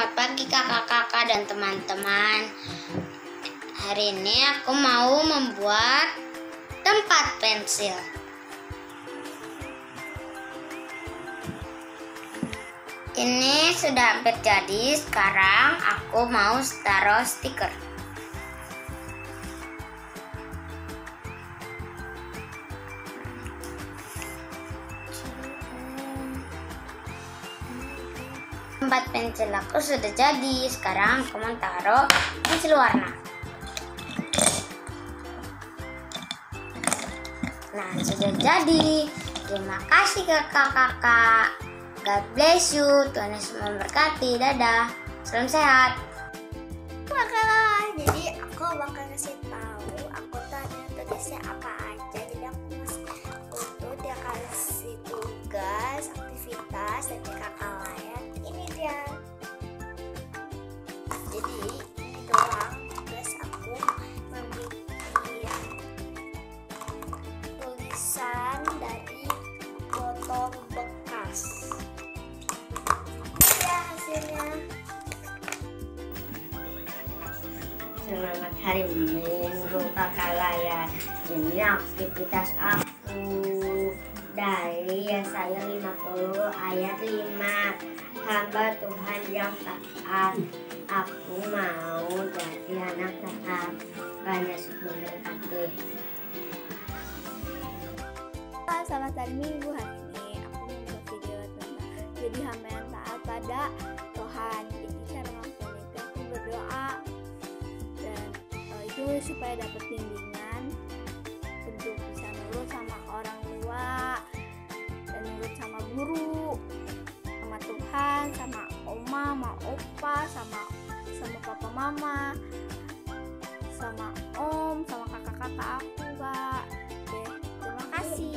Selamat pagi kakak-kakak dan teman-teman. Hari ini aku mau membuat tempat pensil. Ini sudah hampir jadi. Sekarang aku mau taruh stiker. Tempat pensil aku sudah jadi. Sekarang aku mau taruh pensil warna. Nah, sudah jadi. Terima kasih kakak-kakak. God bless you. Tuhan Yesus memberkati. Dadah. Salam sehat. Jadi aku bakal kasih tahu aku tanya tugasnya apa aja. Jadi aku dia kasih tugas, aktivitas dari kakak lain. Ini dia. Jadi ini doang tugas aku membuat tulisan dari botol bekas. Ya hasilnya. Selamat hari Minggu kakak layan. Ini aktivitas aku dari Yesaya 50 ayat 5. Hamba Tuhan yang taat, aku mau jadi anak taat. Tuhan Yesus memberkati. Selamat hari Minggu. Hari ini aku membuat video tentang jadi hamba yang taat pada Tuhan. Jadi cara melakukan itu aku berdoa dan itu supaya dapat bimbingan untuk bisa nurut sama orang tua dan nurut sama guru, sama Tuhan, sama oma, sama opa, sama papa mama, sama om, sama kakak-kakak aku, Kak. Oke, terima kasih.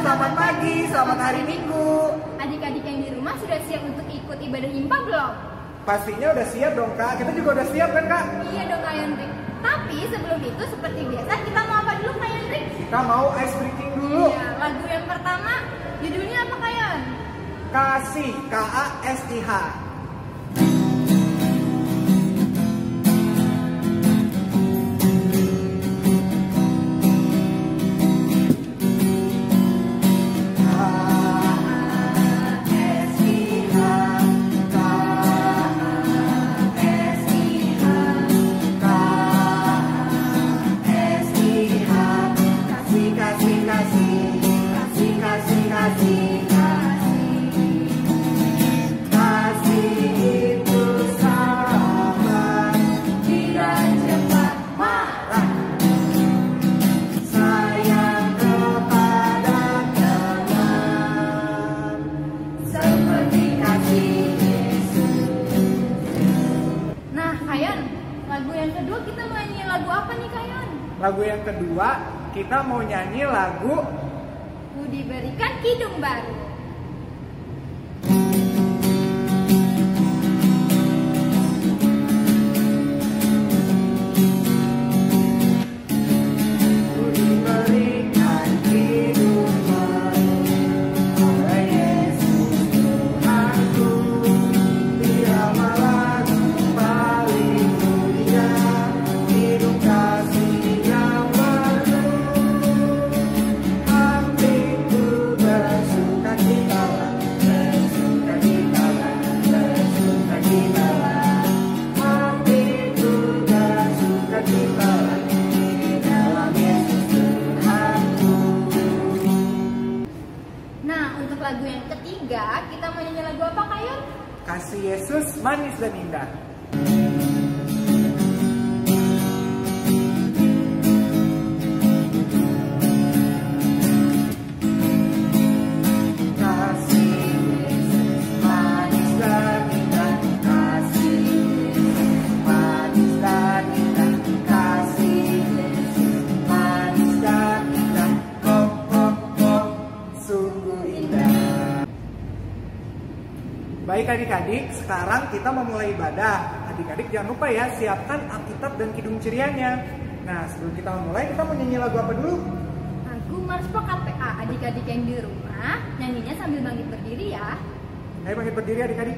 Selamat pagi, selamat hari Minggu. Adik-adik yang di rumah sudah siap untuk ikut ibadah himpa belum? Pastinya udah siap dong Kak, kita juga udah siap kan Kak? Iya dong Kak Yandrik. Tapi sebelum itu seperti biasa kita mau apa dulu Kak Yandrik? Kita mau ice breaking dulu. Iya, lagu yang pertama judulnya apa Kak Yan? Kasih, KASIH. Lagu yang kedua, kita mau nyanyi lagu Ku Diberikan Kidung Baru. kasih Yesus manis dan indah. Baik adik-adik, sekarang kita memulai ibadah. Adik-adik jangan lupa ya, siapkan Alkitab dan Kidung Cerianya. Nah, sebelum kita memulai, kita mau nyanyi lagu apa dulu? Lagu Marspo KPA. Adik-adik yang di rumah nyanyinya sambil bangkit berdiri ya. Ayo bangkit berdiri adik-adik.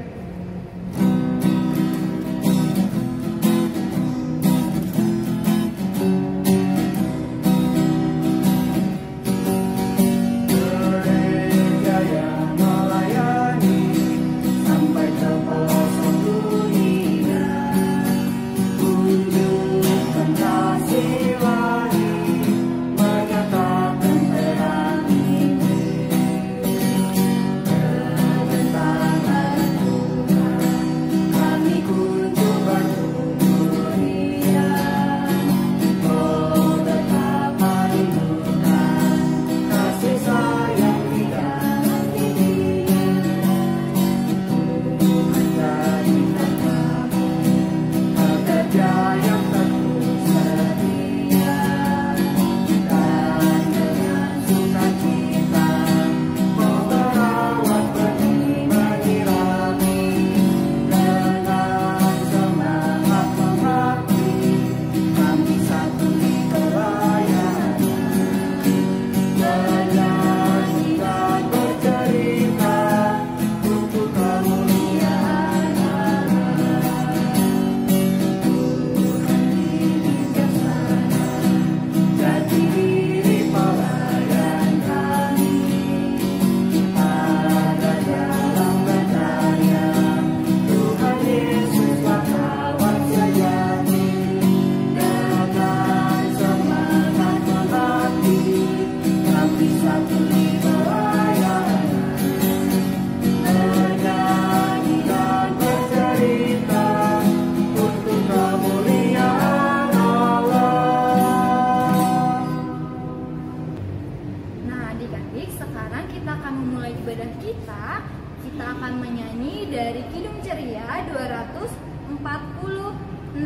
Kita akan menyanyi dari Kidung Ceria 246.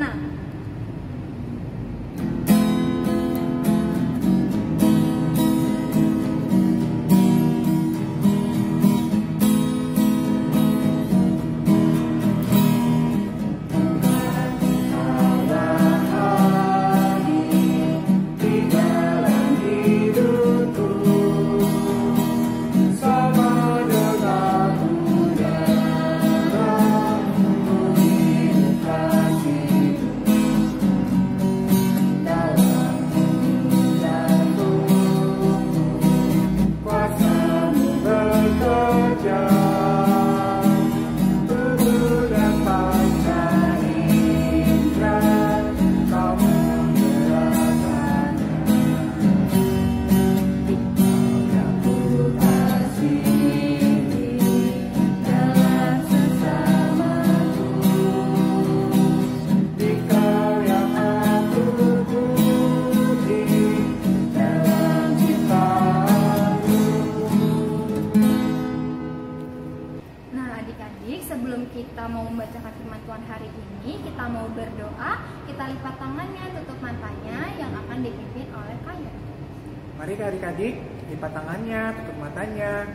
Sebelum kita mau membacakan firman Tuhan hari ini, kita mau berdoa, kita lipat tangannya, tutup matanya yang akan dipimpin oleh Kaya. Mari adik-adik, lipat tangannya, tutup matanya.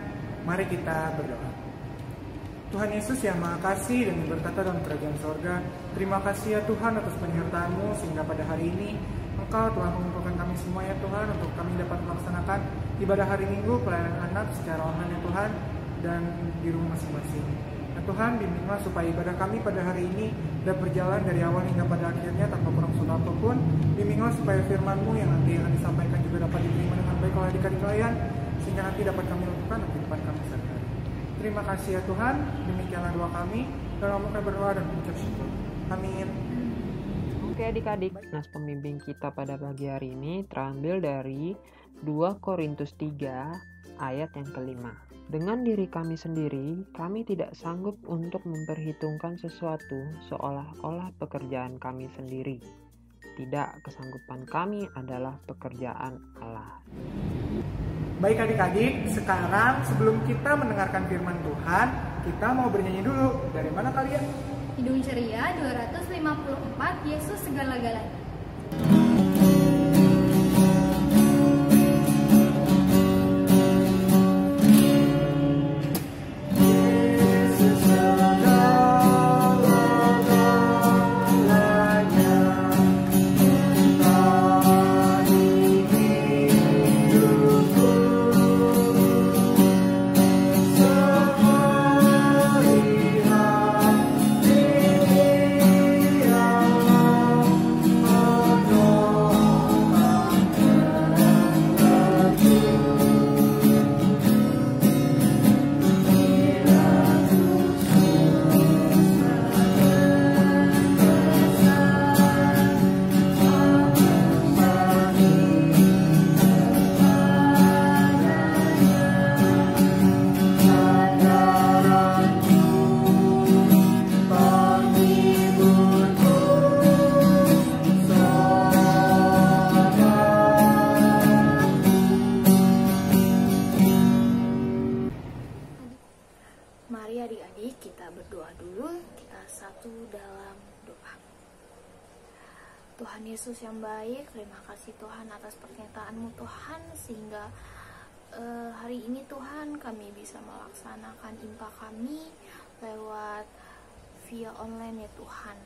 Mari kita berdoa. Tuhan Yesus yang Maha Kasih dan berkata dalam kerajaan sorga, terima kasih ya Tuhan atas penyertaan-Mu sehingga pada hari ini Engkau telah mengumpulkan kami semua ya Tuhan untuk kami dapat melaksanakan ibadah hari Minggu pelayanan anak secara online ya Tuhan dan di rumah masing-masing. Tuhan, bimbinglah supaya ibadah kami pada hari ini dapat berjalan dari awal hingga pada akhirnya tanpa kurang suatu apapun. Bimbinglah supaya firman-Mu yang nanti akan disampaikan juga dapat diterima dengan baik oleh adik-adik kalian, sehingga nanti dapat kami lakukan di depan kami sehari-hari. Terima kasih ya Tuhan, demikianlah doa kami, dan kami berdoa dan mengucap syukur. Amin. Oke adik-adik, nas pembimbing kita pada pagi hari ini terambil dari 2 Korintus 3 ayat yang kelima. Dengan diri kami sendiri, kami tidak sanggup untuk memperhitungkan sesuatu seolah-olah pekerjaan kami sendiri. Tidak, kesanggupan kami adalah pekerjaan Allah. Baik adik-adik, sekarang sebelum kita mendengarkan firman Tuhan, kita mau bernyanyi dulu. Dari mana kalian? Hidung Ceria 254, Yesus segala-galanya. Mari adik-adik kita berdoa dulu, kita satu dalam doa. Tuhan Yesus yang baik, terima kasih Tuhan atas pernyataan-Mu Tuhan, sehingga hari ini Tuhan kami bisa melaksanakan impa kami lewat via online ya Tuhan.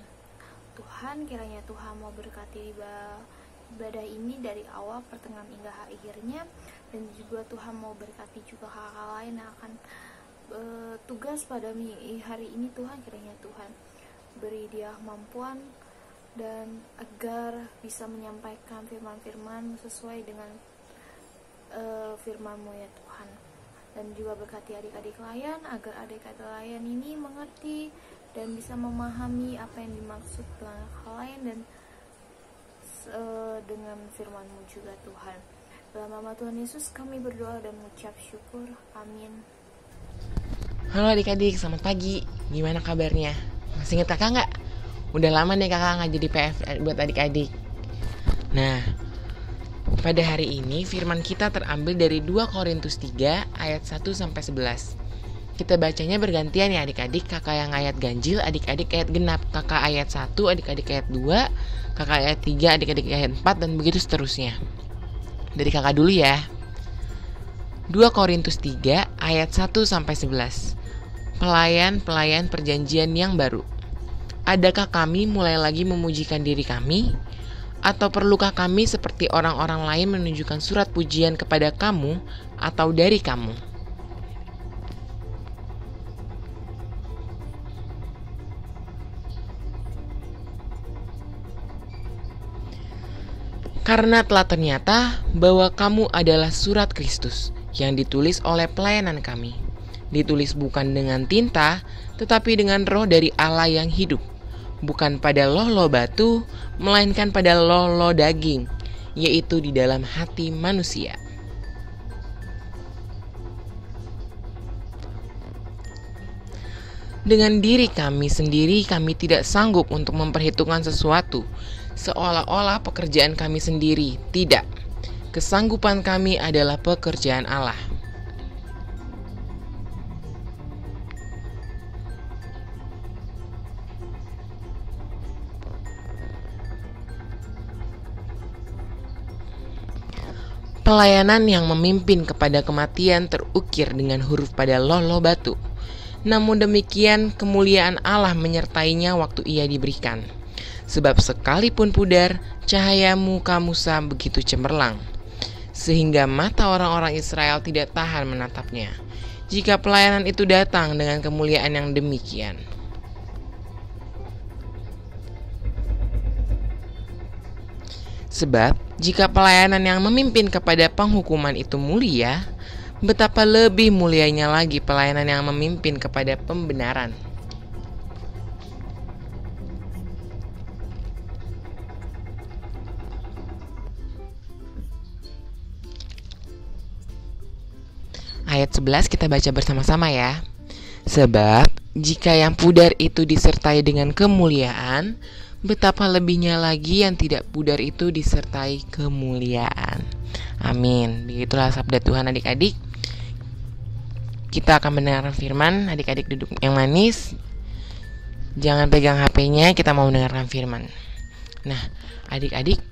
Tuhan kiranya Tuhan mau berkati ibadah ini dari awal, pertengahan hingga akhirnya, dan juga Tuhan mau berkati juga hal-hal lain yang akan tugas pada hari ini Tuhan. Kiranya Tuhan beri dia kemampuan dan agar bisa menyampaikan firman-firman sesuai dengan firman-Mu ya Tuhan. Dan juga berkati adik-adik layan agar adik-adik layan ini mengerti dan bisa memahami apa yang dimaksud dengan hal lain dan dengan firman-Mu juga Tuhan. Dalam nama Tuhan Yesus kami berdoa dan mengucap syukur. Amin. Halo adik-adik, selamat pagi. Gimana kabarnya? Masih ingat kakak nggak? Udah lama nih kakak nggak jadi PF buat adik-adik. Nah, pada hari ini firman kita terambil dari 2 Korintus 3 ayat 1-11. Kita bacanya bergantian ya adik-adik. Kakak yang ayat ganjil, adik-adik ayat genap. Kakak ayat 1, adik-adik ayat 2, kakak ayat 3, adik-adik ayat 4, dan begitu seterusnya. Dari kakak dulu ya. 2 Korintus 3 ayat 1-11. Pelayan-pelayan perjanjian yang baru. Adakah kami mulai lagi memujikan diri kami? Atau perlukah kami seperti orang-orang lain menunjukkan surat pujian kepada kamu atau dari kamu? Karena telah ternyata bahwa kamu adalah surat Kristus yang ditulis oleh pelayanan kami. Ditulis bukan dengan tinta, tetapi dengan roh dari Allah yang hidup. Bukan pada loh-loh batu, melainkan pada loh-loh daging, yaitu di dalam hati manusia. Dengan diri kami sendiri, kami tidak sanggup untuk memperhitungkan sesuatu, seolah-olah pekerjaan kami sendiri. Tidak, kesanggupan kami adalah pekerjaan Allah. Pelayanan yang memimpin kepada kematian terukir dengan huruf pada loh-loh batu. Namun demikian kemuliaan Allah menyertainya waktu ia diberikan. Sebab sekalipun pudar, cahaya muka Musa begitu cemerlang, sehingga mata orang-orang Israel tidak tahan menatapnya, jika pelayanan itu datang dengan kemuliaan yang demikian. Sebab jika pelayanan yang memimpin kepada penghukuman itu mulia, betapa lebih mulianya lagi pelayanan yang memimpin kepada pembenaran. ayat 11 kita baca bersama-sama ya. Sebab jika yang pudar itu disertai dengan kemuliaan, betapa lebihnya lagi yang tidak pudar itu disertai kemuliaan. Amin. Begitulah sabda Tuhan adik-adik. Kita akan mendengarkan firman. Adik-adik duduk yang manis. Jangan pegang HP-nya, kita mau mendengarkan firman. Nah, adik-adik,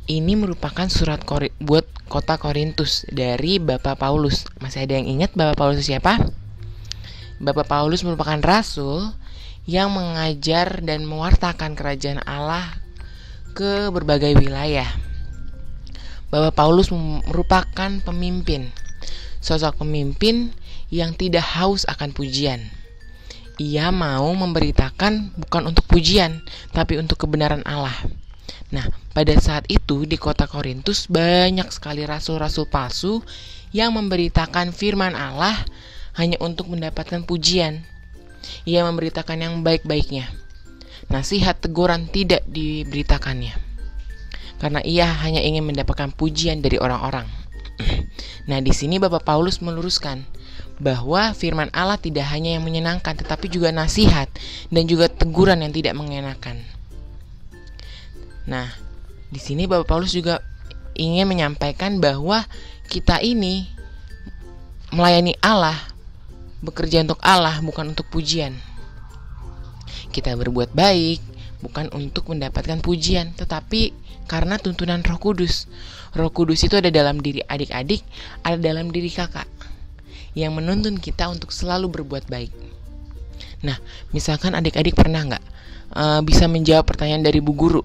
ini merupakan surat buat kota Korintus dari Bapak Paulus. Masih ada yang ingat Bapak Paulus siapa? Bapak Paulus merupakan rasul yang mengajar dan mewartakan kerajaan Allah ke berbagai wilayah. Bapak Paulus merupakan pemimpin, sosok pemimpin yang tidak haus akan pujian. Ia mau memberitakan bukan untuk pujian, tapi untuk kebenaran Allah. Nah, pada saat itu di kota Korintus banyak sekali rasul-rasul palsu yang memberitakan firman Allah hanya untuk mendapatkan pujian. Ia memberitakan yang baik-baiknya. Nasihat teguran tidak diberitakannya, karena ia hanya ingin mendapatkan pujian dari orang-orang. Nah, di sini Bapak Paulus meluruskan bahwa firman Allah tidak hanya yang menyenangkan, tetapi juga nasihat dan juga teguran yang tidak mengenakan. Nah, di sini Bapak Paulus juga ingin menyampaikan bahwa kita ini melayani Allah, bekerja untuk Allah, bukan untuk pujian. Kita berbuat baik bukan untuk mendapatkan pujian, tetapi karena tuntunan Roh Kudus. Roh Kudus itu ada dalam diri adik-adik, ada dalam diri kakak, yang menuntun kita untuk selalu berbuat baik. Nah, misalkan adik-adik pernah nggak bisa menjawab pertanyaan dari bu guru?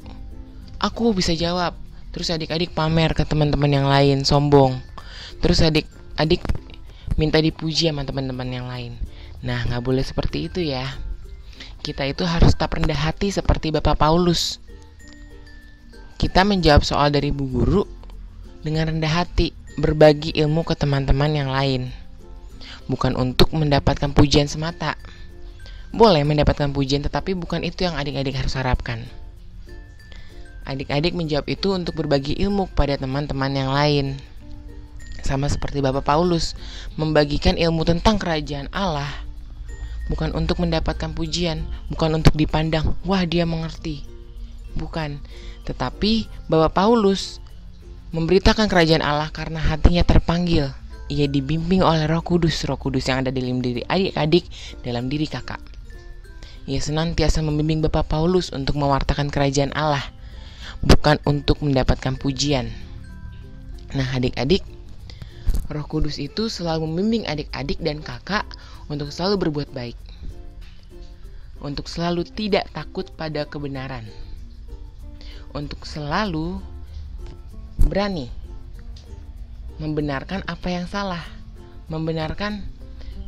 Aku bisa jawab. Terus adik-adik pamer ke teman-teman yang lain, sombong. Terus adik-adik minta dipuji sama teman-teman yang lain. Nah, nggak boleh seperti itu ya. Kita itu harus tetap rendah hati seperti Bapak Paulus. Kita menjawab soal dari bu guru dengan rendah hati, berbagi ilmu ke teman-teman yang lain. Bukan untuk mendapatkan pujian semata. Boleh mendapatkan pujian, tetapi bukan itu yang adik-adik harus harapkan. Adik-adik menjawab itu untuk berbagi ilmu kepada teman-teman yang lain. Sama seperti Bapak Paulus, membagikan ilmu tentang kerajaan Allah. Bukan untuk mendapatkan pujian, bukan untuk dipandang, wah dia mengerti. Bukan, tetapi Bapak Paulus memberitakan kerajaan Allah karena hatinya terpanggil. Ia dibimbing oleh Roh Kudus yang ada dalam diri adik-adik, dalam diri kakak. Ia senantiasa membimbing Bapak Paulus untuk mewartakan kerajaan Allah, bukan untuk mendapatkan pujian. Nah, adik-adik, Roh Kudus itu selalu membimbing adik-adik dan kakak untuk selalu berbuat baik, untuk selalu tidak takut pada kebenaran, untuk selalu berani membenarkan apa yang salah,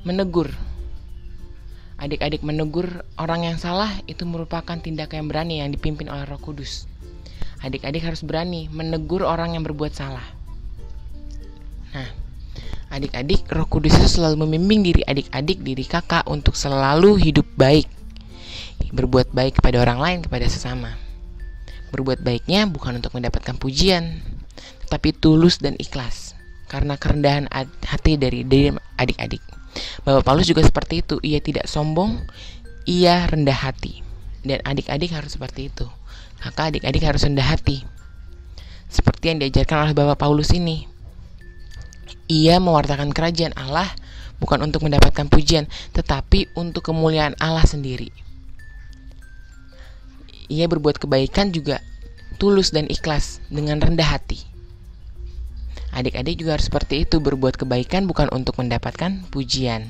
menegur. Adik-adik menegur orang yang salah itu merupakan tindakan yang berani yang dipimpin oleh Roh Kudus. Adik-adik harus berani menegur orang yang berbuat salah. Nah, adik-adik, Roh Kudus itu selalu membimbing diri adik-adik, diri kakak untuk selalu hidup baik, berbuat baik kepada orang lain, kepada sesama. Berbuat baiknya bukan untuk mendapatkan pujian, tetapi tulus dan ikhlas, karena kerendahan hati dari adik-adik. Bapak Paulus juga seperti itu. Ia tidak sombong, ia rendah hati. Dan adik-adik harus seperti itu. Maka adik-adik harus rendah hati, seperti yang diajarkan oleh Bapak Paulus ini. Ia mewartakan kerajaan Allah bukan untuk mendapatkan pujian, tetapi untuk kemuliaan Allah sendiri. Ia berbuat kebaikan juga tulus dan ikhlas dengan rendah hati. Adik-adik juga harus seperti itu, berbuat kebaikan bukan untuk mendapatkan pujian,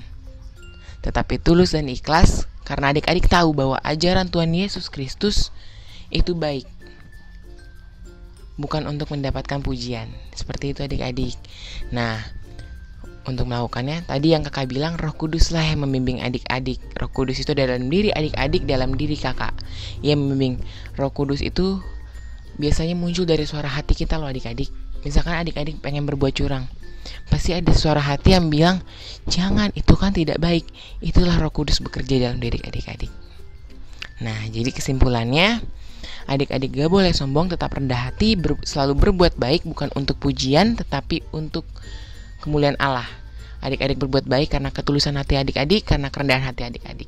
tetapi tulus dan ikhlas karena adik-adik tahu bahwa ajaran Tuhan Yesus Kristus itu baik, bukan untuk mendapatkan pujian. Seperti itu adik-adik. Nah, untuk melakukannya, tadi yang kakak bilang, Roh Kuduslah yang membimbing adik-adik. Roh Kudus itu dalam diri adik-adik, dalam diri kakak. Ia membimbing. Roh Kudus itu biasanya muncul dari suara hati kita loh adik-adik. Misalkan adik-adik pengen berbuat curang, pasti ada suara hati yang bilang, jangan, itu kan tidak baik. Itulah Roh Kudus bekerja dalam diri adik-adik. Nah, jadi kesimpulannya, adik-adik gak boleh sombong, tetap rendah hati, selalu berbuat baik bukan untuk pujian, tetapi untuk kemuliaan Allah. adik-adik berbuat baik karena ketulusan hati adik-adik, karena kerendahan hati adik-adik.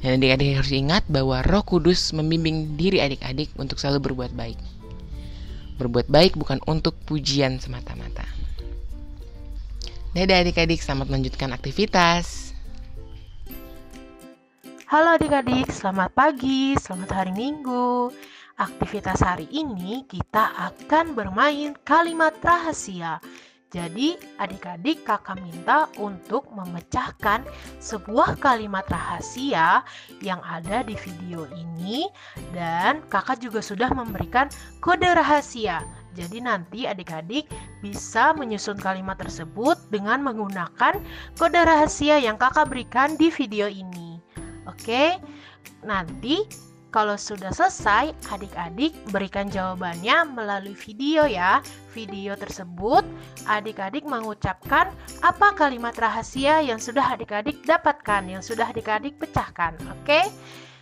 Dan adik-adik harus ingat bahwa Roh Kudus membimbing diri adik-adik untuk selalu berbuat baik. Berbuat baik bukan untuk pujian semata-mata. Dadah adik-adik, selamat melanjutkan aktivitas. Halo adik-adik, selamat pagi, selamat hari Minggu. Aktivitas hari ini kita akan bermain kalimat rahasia. Jadi adik-adik kakak minta untuk memecahkan sebuah kalimat rahasia yang ada di video ini. Dan kakak juga sudah memberikan kode rahasia. Jadi nanti adik-adik bisa menyusun kalimat tersebut dengan menggunakan kode rahasia yang kakak berikan di video ini. Oke, nanti kalau sudah selesai, adik-adik berikan jawabannya melalui video ya. Video tersebut, adik-adik mengucapkan apa kalimat rahasia yang sudah adik-adik dapatkan, yang sudah adik-adik pecahkan. Oke?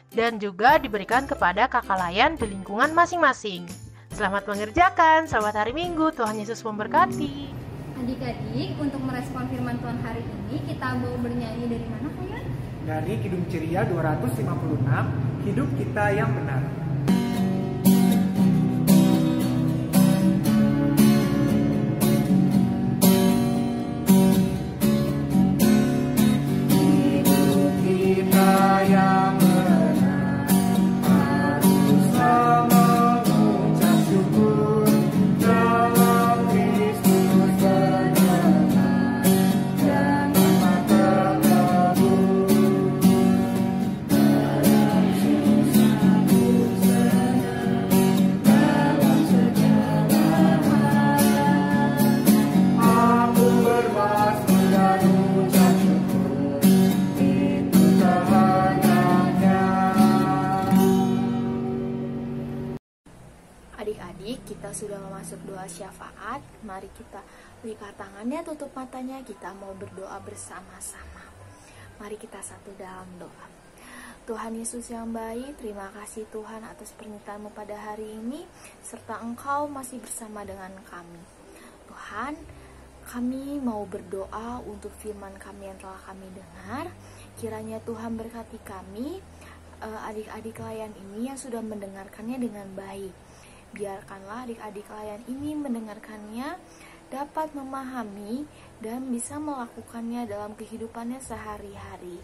Dan juga diberikan kepada kakak layan di lingkungan masing-masing. Selamat mengerjakan, selamat hari Minggu, Tuhan Yesus memberkati. Adik-adik, untuk merespon firman Tuhan hari ini, kita mau bernyanyi dari mana kalian? Dari Kidung Ceria 256, Hidup Kita Yang Benar. Hidup kita yang benar, haruslah mengucap syukur dalam Kristus benar, jangan terkabur. Adik-adik, kita sudah masuk doa syafaat. Mari kita lipat tangannya, tutup matanya. Kita mau berdoa bersama-sama. Mari kita satu dalam doa. Tuhan Yesus yang baik, terima kasih Tuhan atas pernyataan-Mu pada hari ini, serta Engkau masih bersama dengan kami. Tuhan, kami mau berdoa untuk firman kami yang telah kami dengar. Kiranya Tuhan berkati kami, adik-adik layan ini yang sudah mendengarkannya dengan baik. Biarkanlah adik-adik layan ini mendengarkannya, dapat memahami dan bisa melakukannya dalam kehidupannya sehari-hari.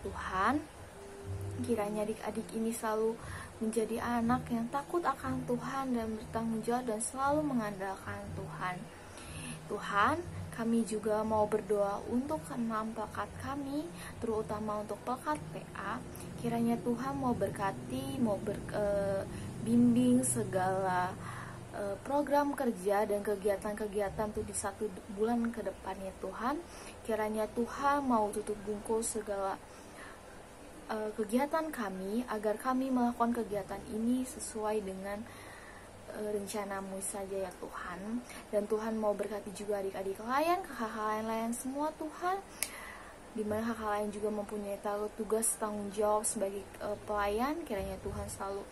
Tuhan, kiranya adik-adik ini selalu menjadi anak yang takut akan Tuhan dan bertanggung jawab dan selalu mengandalkan Tuhan. Tuhan, kami juga mau berdoa untuk 6 plakat kami, terutama untuk plakat PA. Kiranya Tuhan mau berkati, mau bimbing segala program kerja dan kegiatan-kegiatan tuh di 1 bulan ke depannya Tuhan. Kiranya Tuhan mau tutup bungkus segala kegiatan kami, agar kami melakukan kegiatan ini sesuai dengan rencana-Mu saja ya Tuhan. Dan Tuhan mau berkati juga adik-adik layan, kakak layan semua Tuhan, dimana kakak layan juga mempunyai tugas tanggung jawab sebagai pelayan. Kiranya Tuhan selalu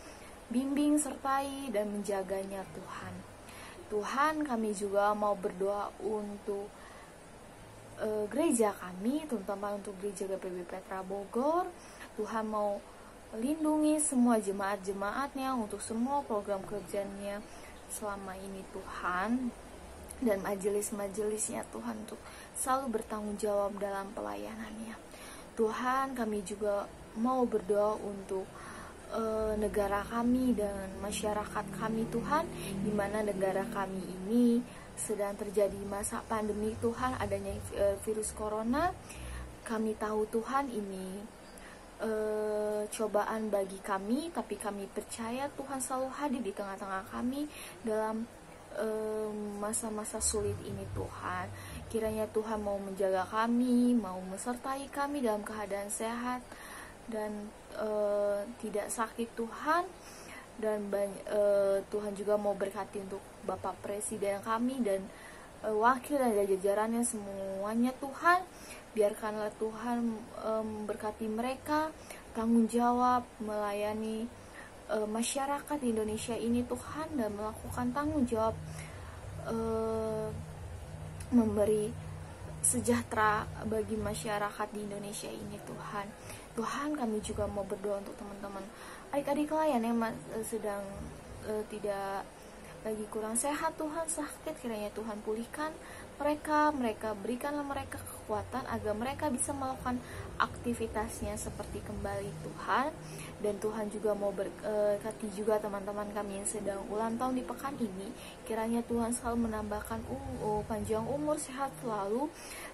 bimbing, sertai, dan menjaganya Tuhan. Tuhan, kami juga mau berdoa untuk gereja kami, terutama untuk gereja GPB Petra Bogor. Tuhan mau lindungi semua jemaat-jemaatnya untuk semua program kerjanya selama ini Tuhan, dan majelis-majelisnya Tuhan untuk selalu bertanggung jawab dalam pelayanannya. Tuhan, kami juga mau berdoa untuk negara kami dan masyarakat kami Tuhan, di mana negara kami ini sedang terjadi masa pandemi Tuhan, adanya virus corona. Kami tahu Tuhan ini cobaan bagi kami, tapi kami percaya Tuhan selalu hadir di tengah-tengah kami dalam masa-masa sulit ini Tuhan. Kiranya Tuhan mau menjaga kami, mau menyertai kami dalam keadaan sehat dan tidak sakit Tuhan. Dan Tuhan juga mau berkati untuk Bapak Presiden kami dan wakil dan jajarannya semuanya Tuhan. Biarkanlah Tuhan berkati mereka, tanggung jawab melayani masyarakat di Indonesia ini Tuhan, dan melakukan tanggung jawab memberi sejahtera bagi masyarakat di Indonesia ini Tuhan. Tuhan, kami juga mau berdoa untuk teman-teman adik-adik layan yang sedang tidak lagi kurang sehat, Tuhan, sakit, kiranya Tuhan pulihkan mereka berikanlah mereka kekuatan agar mereka bisa melakukan aktivitasnya seperti kembali Tuhan. Dan Tuhan juga mau berkati juga teman-teman kami yang sedang ulang tahun di pekan ini, kiranya Tuhan selalu menambahkan panjang umur, sehat selalu,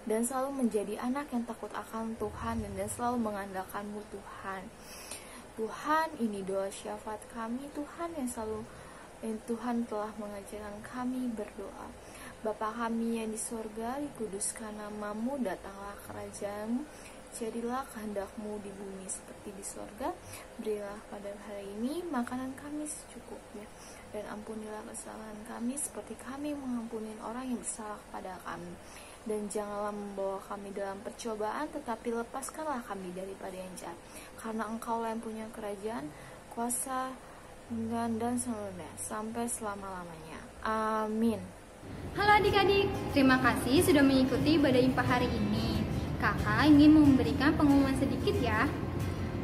dan selalu menjadi anak yang takut akan Tuhan dan selalu mengandalkan-Mu Tuhan. Tuhan, ini doa syafaat kami Tuhan yang Tuhan telah mengajarkan kami berdoa. Bapa kami yang di sorga, dikuduskan nama-Mu, datanglah kerajaan-Mu, jadilah kehendak-Mu di bumi seperti di sorga. Berilah pada hari ini makanan kami secukupnya, dan ampunilah kesalahan kami seperti kami mengampuni orang yang bersalah kepada kami. Dan janganlah membawa kami dalam percobaan, tetapi lepaskanlah kami daripada yang jahat. Karena Engkau-lah yang punya kerajaan, kuasa, dan seluruhnya sampai selama-lamanya. Amin. Halo adik-adik, terima kasih sudah mengikuti ibadah IPA hari ini. Kakak ingin memberikan pengumuman sedikit ya.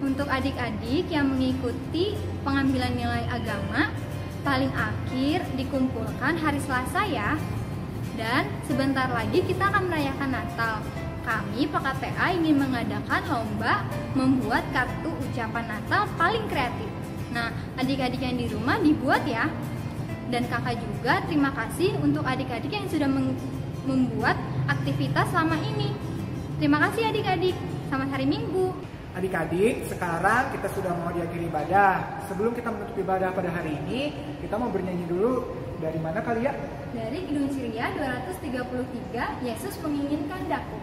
Untuk adik-adik yang mengikuti pengambilan nilai agama, paling akhir dikumpulkan hari Selasa ya. Dan sebentar lagi kita akan merayakan Natal. Kami PKTA ingin mengadakan lomba membuat kartu ucapan Natal paling kreatif. Nah, adik-adik yang di rumah dibuat ya. Dan kakak juga terima kasih untuk adik-adik yang sudah membuat aktivitas selama ini. Terima kasih adik-adik. Selamat hari Minggu. Adik-adik, sekarang kita sudah mau diakhiri ibadah. Sebelum kita menutup ibadah pada hari ini, kita mau bernyanyi dulu. Dari mana kali ya? Dari Kidung Ciria 233, Yesus menginginkan daku.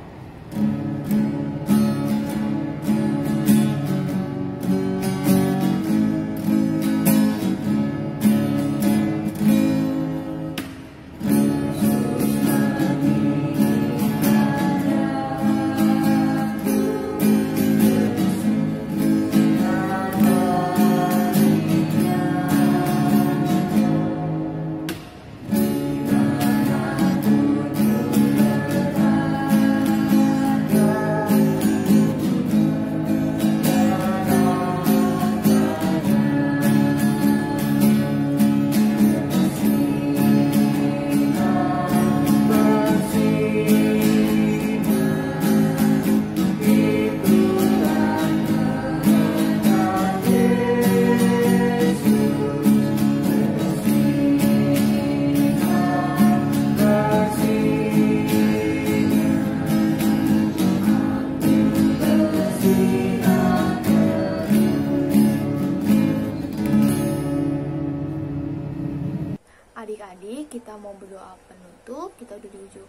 Adik-adik, kita mau berdoa penutup. Kita udah di ujung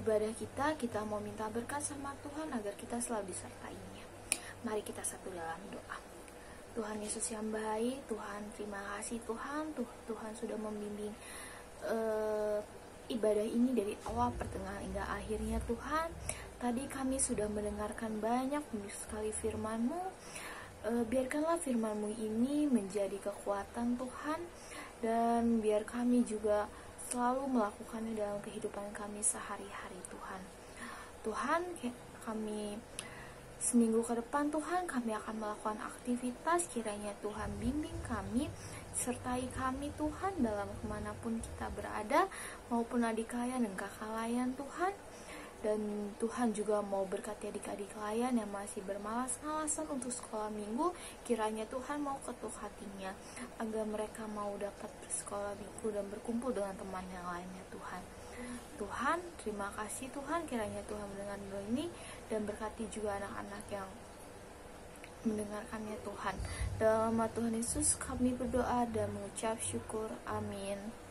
ibadah kita mau minta berkat sama Tuhan agar kita selalu disertainya. Mari kita satu dalam doa. Tuhan Yesus yang baik, Tuhan terima kasih Tuhan, Tuhan sudah membimbing ibadah ini dari awal, pertengahan hingga akhirnya Tuhan. Tadi kami sudah mendengarkan banyak sekali firman-Mu. Biarkanlah firman-Mu ini menjadi kekuatan Tuhan, dan biar kami juga selalu melakukannya dalam kehidupan kami sehari-hari Tuhan. Tuhan, kami seminggu ke depan Tuhan, kami akan melakukan aktivitas. Kiranya Tuhan bimbing kami, sertai kami Tuhan dalam kemanapun kita berada, maupun adik layan dan kakak layan Tuhan. Dan Tuhan juga mau berkati adik-adik layan yang masih bermalas-malasan untuk sekolah minggu. Kiranya Tuhan mau ketuk hatinya agar mereka mau dapat bersekolah minggu dan berkumpul dengan teman yang lainnya Tuhan. Tuhan, terima kasih Tuhan, kiranya Tuhan mendengar doa ini dan berkati juga anak-anak yang mendengarkannya Tuhan. Dalam nama Tuhan Yesus kami berdoa dan mengucap syukur. Amin.